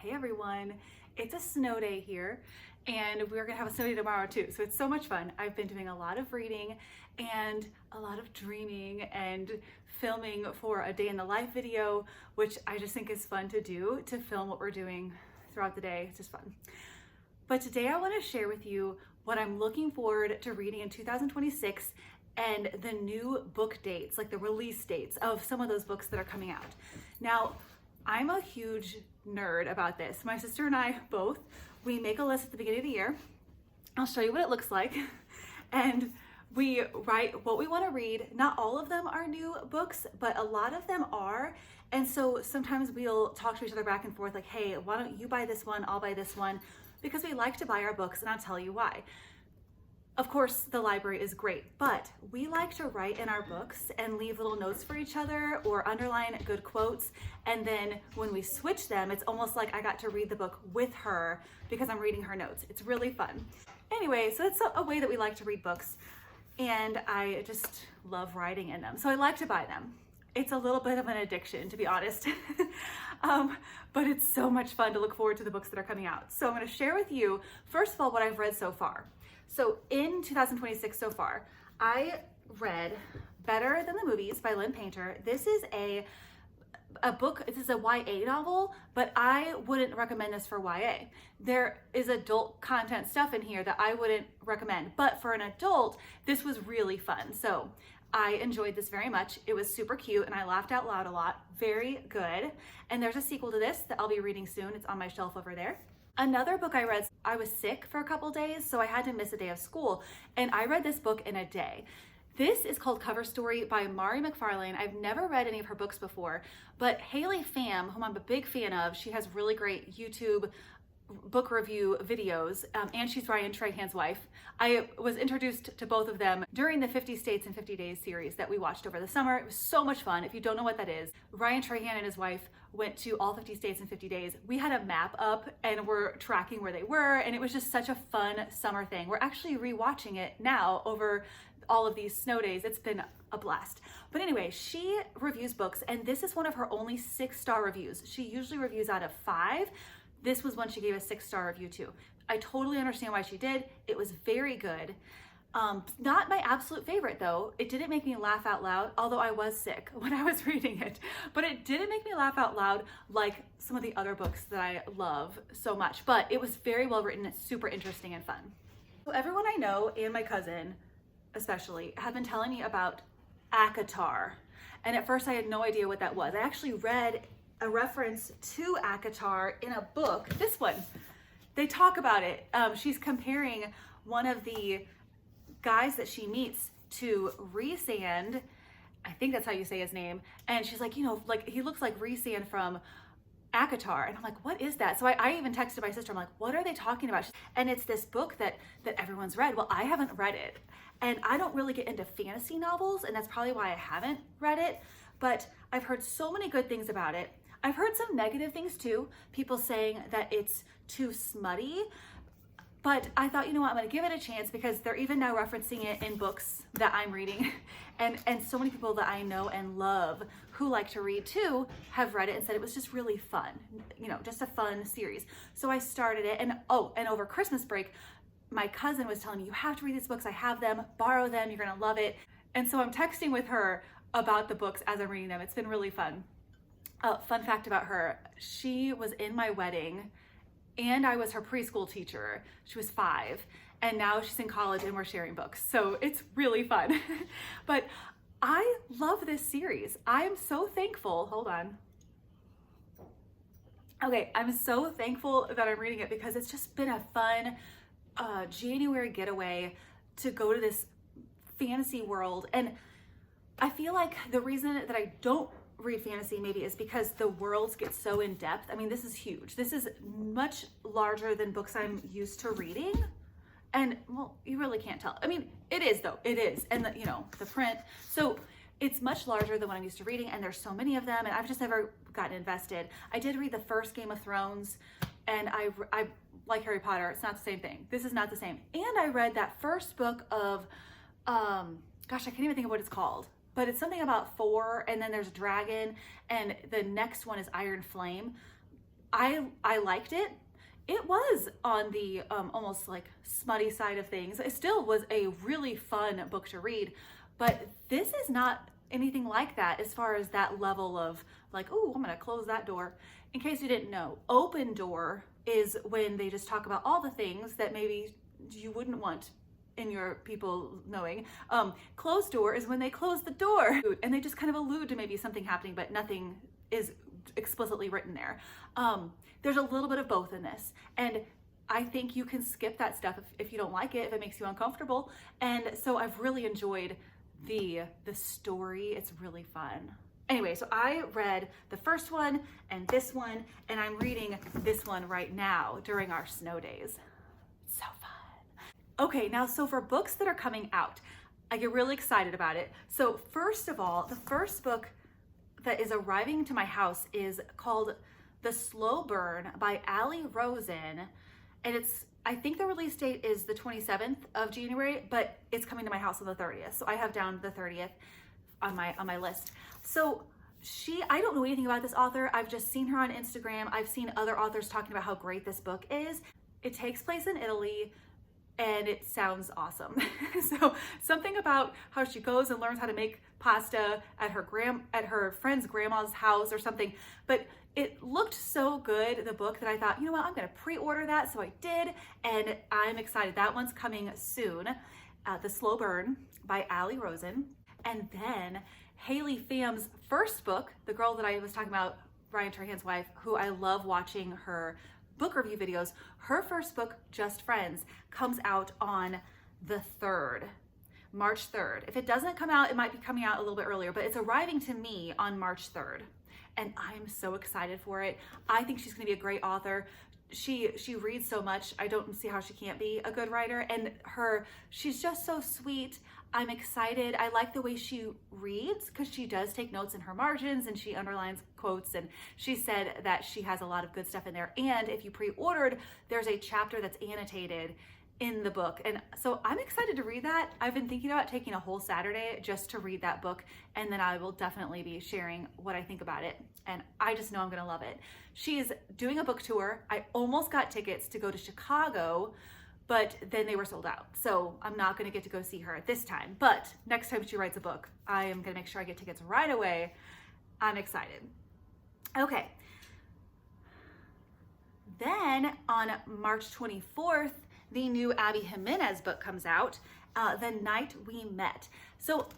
Hey everyone, it's a snow day here and we're gonna have a snow day tomorrow too. So it's so much fun. I've been doing a lot of reading and a lot of dreaming and filming for a day in the life video, which I just think is fun to do, to film what we're doing throughout the day. It's just fun. But today I wanna share with you what I'm looking forward to reading in 2026 and the new book dates, like the release dates of some of those books that are coming out. Now, I'm a huge nerd about this. My sister and I both, we make a list at the beginning of the year. I'll show you what it looks like. And we write what we want to read. Not all of them are new books, but a lot of them are. And so sometimes we'll talk to each other back and forth like, hey, why don't you buy this one? I'll buy this one. Because we like to buy our books, and I'll tell you why. Of course, the library is great, but we like to write in our books and leave little notes for each other or underline good quotes. And then when we switch them, it's almost like I got to read the book with her because I'm reading her notes. It's really fun. Anyway, so that's a way that we like to read books. And I just love writing in them. So I like to buy them. It's a little bit of an addiction, to be honest. But it's so much fun to look forward to the books that are coming out. So I'm going to share with you, first of all, what I've read so far. So in 2026 so far, I read Better Than the Movies by Lynn Painter. This is a book, this is a YA novel, but I wouldn't recommend this for YA. There is adult content stuff in here that I wouldn't recommend, but for an adult, this was really fun. So I enjoyed this very much. It was super cute and I laughed out loud a lot. Very good. And there's a sequel to this that I'll be reading soon. It's on my shelf over there. Another book I read, I was sick for a couple days, so I had to miss a day of school, and I read this book in a day. This is called Cover Story by Mari McFarlane. I've never read any of her books before, but Haley Pham, whom I'm a big fan of, she has really great YouTube book review videos, and she's Ryan Trahan's wife. I was introduced to both of them during the 50 States in 50 Days series that we watched over the summer. It was so much fun. If you don't know what that is, Ryan Trahan and his wife went to all 50 states in 50 days. We had a map up and we're tracking where they were, and it was just such a fun summer thing. We're actually rewatching it now over all of these snow days. It's been a blast. But anyway, she reviews books, and this is one of her only 6-star reviews. She usually reviews out of 5. This was one she gave a 6-star review to. I totally understand why she did. It was very good. Not my absolute favorite though. It didn't make me laugh out loud, although I was sick when I was reading it, but it didn't make me laugh out loud like some of the other books that I love so much, but it was very well written. It's super interesting and fun. So everyone I know, and my cousin especially, have been telling me about ACOTAR. And at first I had no idea what that was. I actually read a reference to ACOTAR in a book, this one. They talk about it. She's comparing one of the guys that she meets to Rhysand, I think that's how you say his name, and she's like, you know, like he looks like Rhysand from ACOTAR, and I'm like, what is that? So I even texted my sister, I'm like, what are they talking about? And it's this book that everyone's read. Well, I haven't read it, and I don't really get into fantasy novels, and that's probably why I haven't read it, but I've heard so many good things about it. I've heard some negative things too, people saying that it's too smutty, but I thought, you know what, I'm gonna give it a chance because they're even now referencing it in books that I'm reading. And so many people that I know and love who like to read too have read it and said it was just really fun, you know, just a fun series. So I started it, and over Christmas break, my cousin was telling me, you have to read these books, I have them, borrow them, you're gonna love it. And so I'm texting with her about the books as I'm reading them. It's been really fun. Fun fact about her, she was in my wedding and I was her preschool teacher. She was 5 and now she's in college and we're sharing books. So it's really fun. But I love this series. I'm so thankful. Hold on. Okay, I'm so thankful that I'm reading it because it's just been a fun January getaway to go to this fantasy world. And I feel like the reason that I don't read fantasy maybe is because the worlds get so in depth. I mean, this is huge. This is much larger than books I'm used to reading. And well, you really can't tell. I mean, it is though, it is. And the, you know, the print. So it's much larger than what I'm used to reading, and there's so many of them, and I've just never gotten invested. I did read the first Game of Thrones, and I like Harry Potter. It's not the same thing. This is not the same. And I read that first book of, gosh, I can't even think of what it's called. But it's something about 4, and then there's a dragon, and the next one is Iron Flame. I liked it. It was on the almost like smutty side of things. It still was a really fun book to read, but this is not anything like that as far as that level of like, oh, I'm gonna close that door. In case you didn't know, open door is when they just talk about all the things that maybe you wouldn't want in your people knowing. Closed door is when they close the door and they just kind of allude to maybe something happening, but nothing is explicitly written there. There's a little bit of both in this, and I think you can skip that stuff if you don't like it, if it makes you uncomfortable. And so I've really enjoyed the story. It's really fun. Anyway, so I read the first one and this one, and I'm reading this one right now during our snow days. It's so fun. Okay, now so for books that are coming out, I get really excited about it. So first of all, the first book that is arriving to my house is called The Slow Burn by Ali Rosen, and I think the release date is the 27th of January, but it's coming to my house on the 30th. So I have down the 30th on my list. So I don't know anything about this author. I've just seen her on Instagram. I've seen other authors talking about how great this book is. It takes place in Italy and it sounds awesome. So something about how she goes and learns how to make pasta at her friend's grandma's house or something, but it looked so good, the book, that I thought, you know what, I'm gonna pre-order that. So I did, and I'm excited. That one's coming soon. The Slow Burn by Ali Rosen. And then Haley Pham's first book, the girl that I was talking about, Brian Trahan's wife, who I love watching her book review videos, her first book, Just Friends, comes out on the 3rd, March 3rd. If it doesn't come out, it might be coming out a little bit earlier, but it's arriving to me on March 3rd. And I'm so excited for it. I think she's gonna be a great author. She reads so much. I don't see how she can't be a good writer. And she's just so sweet. I'm excited. I like the way she reads because she does take notes in her margins and she underlines quotes. And she said that she has a lot of good stuff in there. And if you pre-ordered, there's a chapter that's annotated in the book. And so I'm excited to read that. I've been thinking about taking a whole Saturday just to read that book. And then I will definitely be sharing what I think about it. And I just know I'm gonna love it. She's doing a book tour. I almost got tickets to go to Chicago, but then they were sold out. So I'm not gonna get to go see her at this time. But next time she writes a book, I am gonna make sure I get tickets right away. I'm excited. Okay. Then on March 24th, the new Abby Jimenez book comes out, The Night We Met. So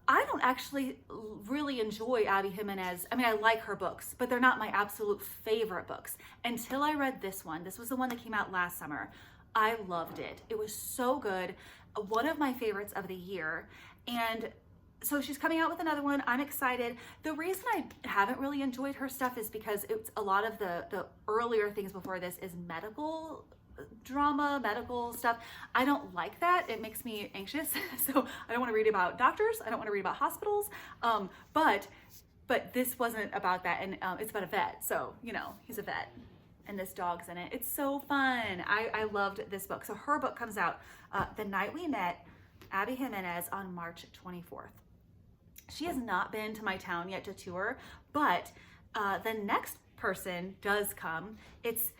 I don't actually really enjoy Abby Jimenez. I mean, I like her books, but they're not my absolute favorite books. Until I read this one. This was the one that came out last summer. I loved it. It was so good. One of my favorites of the year. And so she's coming out with another one. I'm excited. The reason I haven't really enjoyed her stuff is because it's a lot of the earlier things before this is medical drama, medical stuff. I don't like that. It makes me anxious. So I don't want to read about doctors. I don't want to read about hospitals. But this wasn't about that. And it's about a vet. So, you know, he's a vet and this dog's in it. It's so fun. I loved this book. So her book comes out The Night We Met, Abby Jimenez, on March 24th. She has not been to my town yet to tour, but the next person does come. It's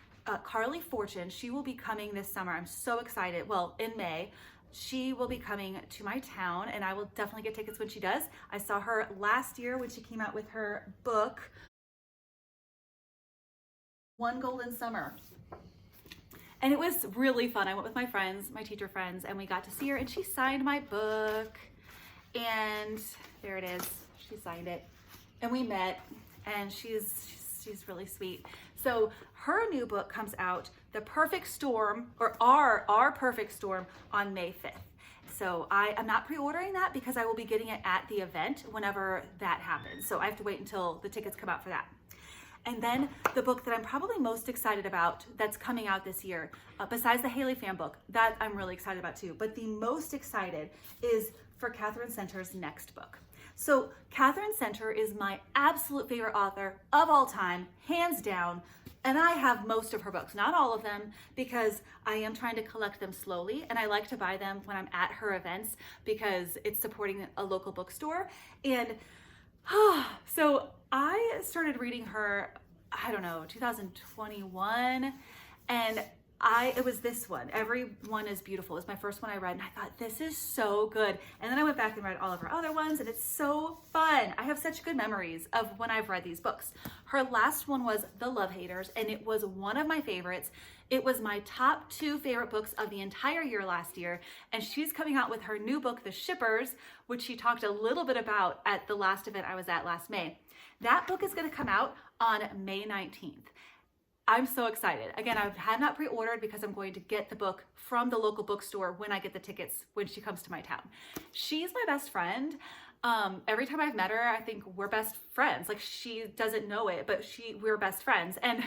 Carly Fortune. She will be coming this summer. I'm so excited. Well, in May, she will be coming to my town and I will definitely get tickets when she does. I saw her last year when she came out with her book, One Golden Summer. And it was really fun. I went with my friends, my teacher friends, and we got to see her and she signed my book. And there it is. She signed it. And we met and she's really sweet. So her new book comes out, The Perfect Storm, or Our Perfect Storm, on May 5th. So I'm not pre-ordering that because I will be getting it at the event whenever that happens. So I have to wait until the tickets come out for that. And then the book that I'm probably most excited about that's coming out this year, besides the Haley Pham book, that I'm really excited about too, but the most excited is for Katherine Center's next book. So Katherine Center is my absolute favorite author of all time, hands down, and I have most of her books, not all of them, because I am trying to collect them slowly, and I like to buy them when I'm at her events because it's supporting a local bookstore. And so I started reading her I don't know, 2021. And it was this one. Every one is beautiful. It was my first one I read, and I thought, this is so good. And then I went back and read all of her other ones, and it's so fun. I have such good memories of when I've read these books. Her last one was The Love Haters, and it was one of my favorites. It was my top 2 favorite books of the entire year last year, and she's coming out with her new book, The Shippers, which she talked a little bit about at the last event I was at last May. That book is going to come out on May 19th. I'm so excited. Again, I have not pre-ordered because I'm going to get the book from the local bookstore when I get the tickets when she comes to my town. She's my best friend. Every time I've met her, I think we're best friends. Like, she doesn't know it, but we're best friends. And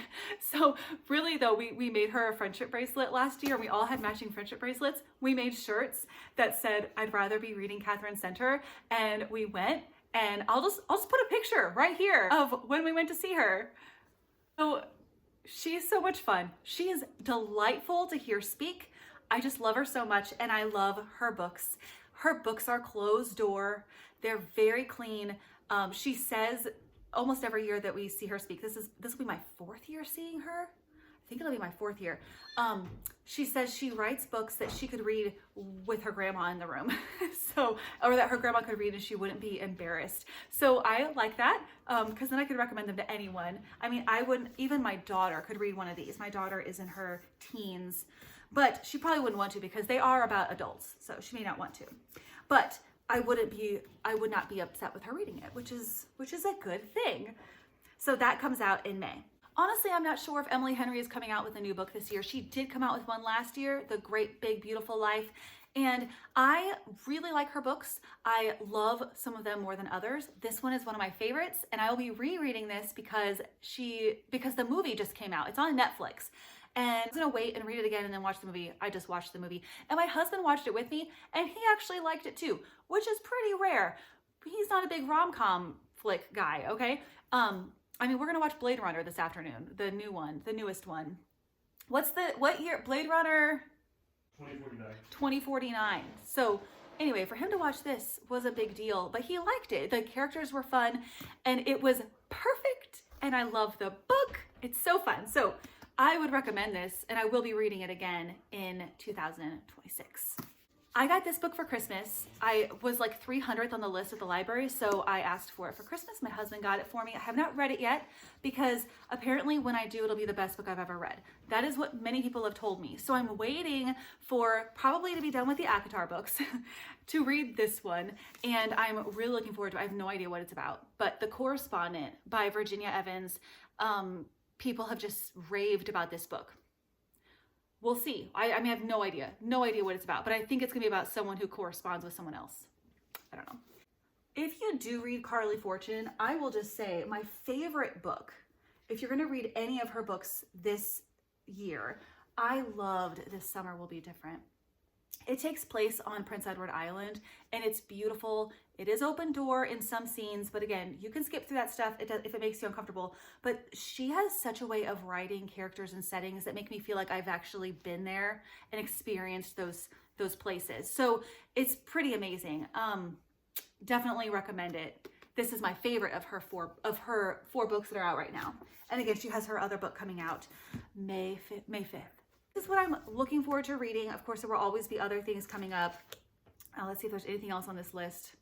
so really though, we made her a friendship bracelet last year. We all had matching friendship bracelets. We made shirts that said, I'd rather be reading Katherine Center. And we went, and I'll just put a picture right here of when we went to see her. So she's so much fun. She is delightful to hear speak. I just love her so much, and I love her books. Her books are closed door. They're very clean. She says almost every year that we see her speak, this will be my 4th year seeing her. I think it'll be my 4th year. She says she writes books that she could read with her grandma in the room. Or that her grandma could read and she wouldn't be embarrassed. So I like that, because then I could recommend them to anyone. I mean, even my daughter could read one of these. My daughter is in her teens, but she probably wouldn't want to because they are about adults. So she may not want to, but I would not be upset with her reading it, which is a good thing. So that comes out in May. Honestly, I'm not sure if Emily Henry is coming out with a new book this year. She did come out with one last year, The Great Big Beautiful Life. And I really like her books. I love some of them more than others. This one is one of my favorites, and I will be rereading this because the movie just came out. It's on Netflix. And I was gonna wait and read it again and then watch the movie. I just watched the movie. And my husband watched it with me, and he actually liked it too, which is pretty rare. He's not a big rom-com flick guy, okay? I mean, we're gonna watch Blade Runner this afternoon, the newest one. What year? Blade Runner? 2049. 2049. So anyway, for him to watch this was a big deal, but he liked it. The characters were fun, and it was perfect, and I love the book. It's so fun. So I would recommend this, and I will be reading it again in 2026. I got this book for Christmas. I was like 300th on the list at the library, so I asked for it for Christmas. My husband got it for me. I have not read it yet because apparently when I do, it'll be the best book I've ever read. That is what many people have told me. So I'm waiting for probably to be done with the ACOTAR books to read this one, and I'm really looking forward to it. I have no idea what it's about, but The Correspondent by Virginia Evans, people have just raved about this book. We'll see. I mean, I have no idea what it's about, but I think it's gonna be about someone who corresponds with someone else. I don't know. If you do read Carly Fortune, I will just say my favorite book, if you're gonna read any of her books this year, I loved This Summer Will Be Different. It takes place on Prince Edward Island, and it's beautiful. It is open door in some scenes, but again, you can skip through that stuff if it makes you uncomfortable. But she has such a way of writing characters and settings that make me feel like I've actually been there and experienced those places. So it's pretty amazing. Definitely recommend it. This is my favorite of her four books that are out right now. And again, she has her other book coming out May 5th. This is what I'm looking forward to reading. Of course, there will always be other things coming up. Let's see if there's anything else on this list.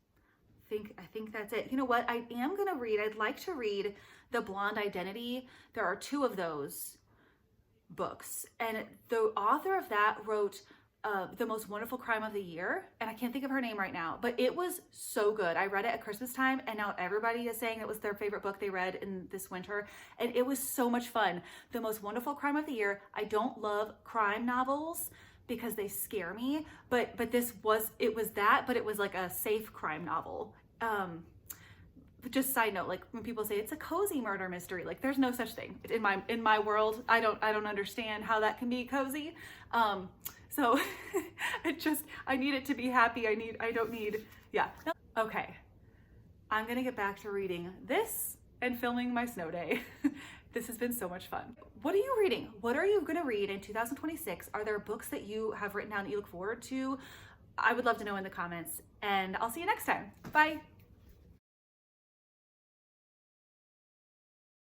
I think that's it. You know what? I'd like to read The Blonde Identity. There are 2 of those books. And the author of that wrote The Most Wonderful Crime of the Year. And I can't think of her name right now, but it was so good. I read it at Christmas time, and now everybody is saying it was their favorite book they read in this winter. And it was so much fun. The Most Wonderful Crime of the Year. I don't love crime novels because they scare me, but it was like a safe crime novel. Just side note, like when people say it's a cozy murder mystery, like there's no such thing in my world. I don't understand how that can be cozy. So I need it to be happy. Yeah. Okay. I'm gonna get back to reading this and filming my snow day. This has been so much fun. What are you reading? What are you gonna read in 2026? Are there books that you have written down that you look forward to? I would love to know in the comments, and I'll see you next time. Bye.